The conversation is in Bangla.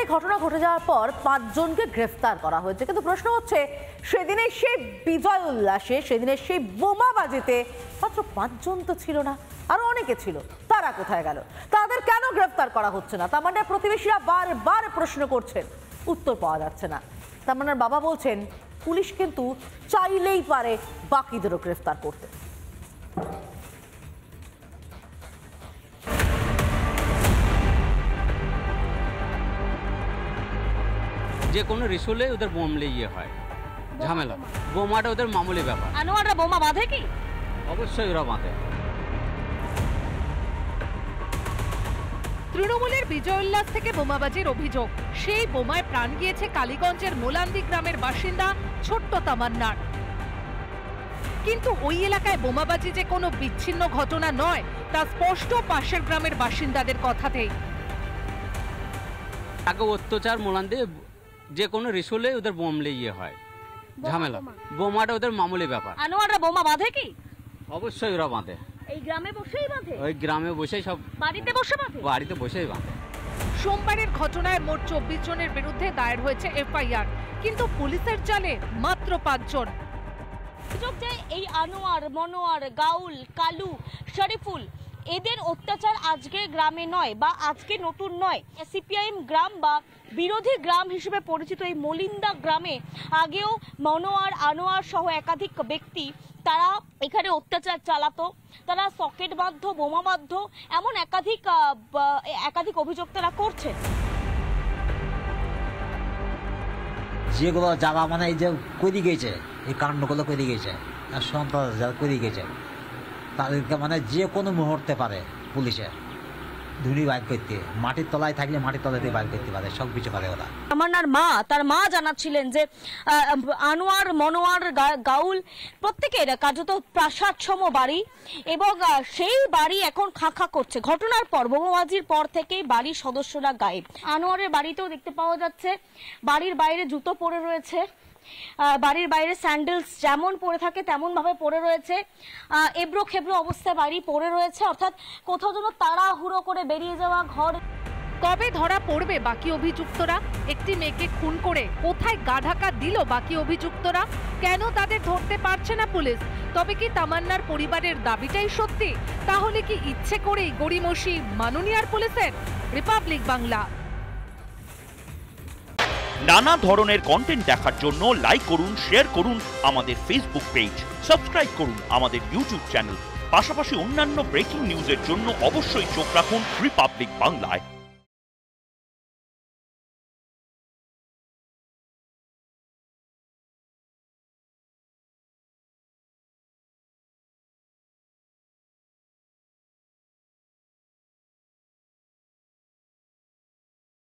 এই ঘটনা ঘটে যাওয়ার পর 5 জনকে গ্রেফতার করা হয়েছে, কিন্তু প্রশ্ন হচ্ছে সেদিনের সেই বিজয় উল্লাসে, সেদিনের সেই বোমাবাজিতে মাত্র 5 জন তো ছিল না, আরো অনেকে ছিল। তারা কোথায় গেল? তাদের কেন গ্রেফতার করা হচ্ছে না? তামান্নার প্রতিবেশীরা বারবার প্রশ্ন করছেন, উত্তর পাওয়া যাচ্ছে না। তামান্নার বাবা বলছেন পুলিশ কিন্তু চাইলেই পারে বাকিদেরও গ্রেফতার করতে। যে কোনো রিসুলে ওদের বোমলে ইয়ে হয়, ঝামেলা। বোমাটা ওদের মামুলি ব্যাপার। আনোয়াররা বোমা বাঁধে কি? অবশ্যই ওরা বাঁধে। তৃণমূলের বিজয় উল্লাস থেকে বোমাবাজির অভিযোগ। সেই বোমায় প্রাণ গিয়েছে কালীগঞ্জের মোলান্দি গ্রামের বাসিন্দা ছোট্ট তামান্নার। কিন্তু ওই এলাকায় বোমাবাজি যে কোনো বিচ্ছিন্ন ঘটনা নয় তা স্পষ্ট পাশের গ্রামের বাসিন্দাদের কথাতেই। আগে অত্যাচার মোলান্দি যে কোনো রিসুলে ওদের বোমলে ইয়ে হয়, ঝামেলা। বোমাটা ওদের মামুলি ব্যাপার। আনোয়াররা বোমা বাঁধে কি? অবশ্যই ওরা বাঁধে। এই গ্রামে বসেই বাঁধে? ওই গ্রামে বসেই, সব বাড়িতে বসে বাঁধে? বাড়িতে বসেই বাঁধে। সোমবারের ঘটনায় মোট 24 জনের বিরুদ্ধে দায়ের হয়েছে এফআইআর, কিন্তু পুলিশের জালে মাত্র 5 জন। অভিযোগ যে এই আনোয়ার, মনোয়ার, গাউল, কালু, শরীফুল এদের অত্যাচার আজকে গ্রামে নয় বা আজকে নতুন নয়। সিপিআইএম গ্রাম বা বিরোধী গ্রাম হিসেবে পরিচিত এই মলিন্দা গ্রামে আগেও মনোয়ার, আনোয়ার সহ একাধিক ব্যক্তি তারা এখানে অত্যাচার চালাতো। তারা সকেট বাধ্য, বোমা বাধ্য, এমন একাধিক অভিযোগ তারা করছেন। যেগুলো যারা মানে এই যে করে গেছে, এই কাণ্ডগুলো করে গেছে, সন্ত্রাস যারা করে গেছে, তাদেরকে মানে যে কোনো মুহূর্তে পারে পুলিশে ধুলি বাইর করতে, মাটির তলায় থাকলে মাটির তলাতে বাইর করতে পারে, সব কিছু পারে ওরা। তামান্নার মা, তার মা জানাচ্ছিলেন যে আনোয়ার, মনোয়ার, গাউল প্রত্যেকের কার্যত প্রাসাদসম বাড়ি এবং সেই বাড়ি এখন খাঁ করছে। ঘটনার পর, বোমাবাজির পর থেকেই বাড়ির সদস্যরা গায়েব। আনোয়ারের বাড়িতেও দেখতে পাওয়া যাচ্ছে বাড়ির বাইরে জুতো পড়ে রয়েছে, বাড়ির বাইরে স্যান্ডেলস যেমন পরে থাকে তেমন ভাবে পড়ে রয়েছে, এবড়ো খেবড়ো অবস্থায় বাড়ি পড়ে রয়েছে, অর্থাৎ কোথাও যেন তাড়াহুড়ো করে বেরিয়ে যাওয়া ঘর। কবে ধরা পড়বে বাকি অভিযুক্তরা? একটি মেয়েকে খুন করে কোথায় গা ঢাকা দিল বাকি অভিযুক্তরা? কেন তাদের ধরতে পারছে না পুলিশ? তবে কি তামান্নার পরিবারের দাবিটাই সত্যি? তাহলে কি ইচ্ছে করেই গড়িমসি মাননীয়ার পুলিশের? রিপাবলিক বাংলা। নানা ধরনের কন্টেন্ট দেখার জন্য লাইক করুন, শেয়ার করুন আমাদের ফেসবুক পেজ, সাবস্ক্রাইব করুন আমাদের ইউটিউব চ্যানেল। পাশাপাশি অন্যান্য ব্রেকিং নিউজের জন্য অবশ্যই চোখ রাখুন রিপাবলিক বাংলায়।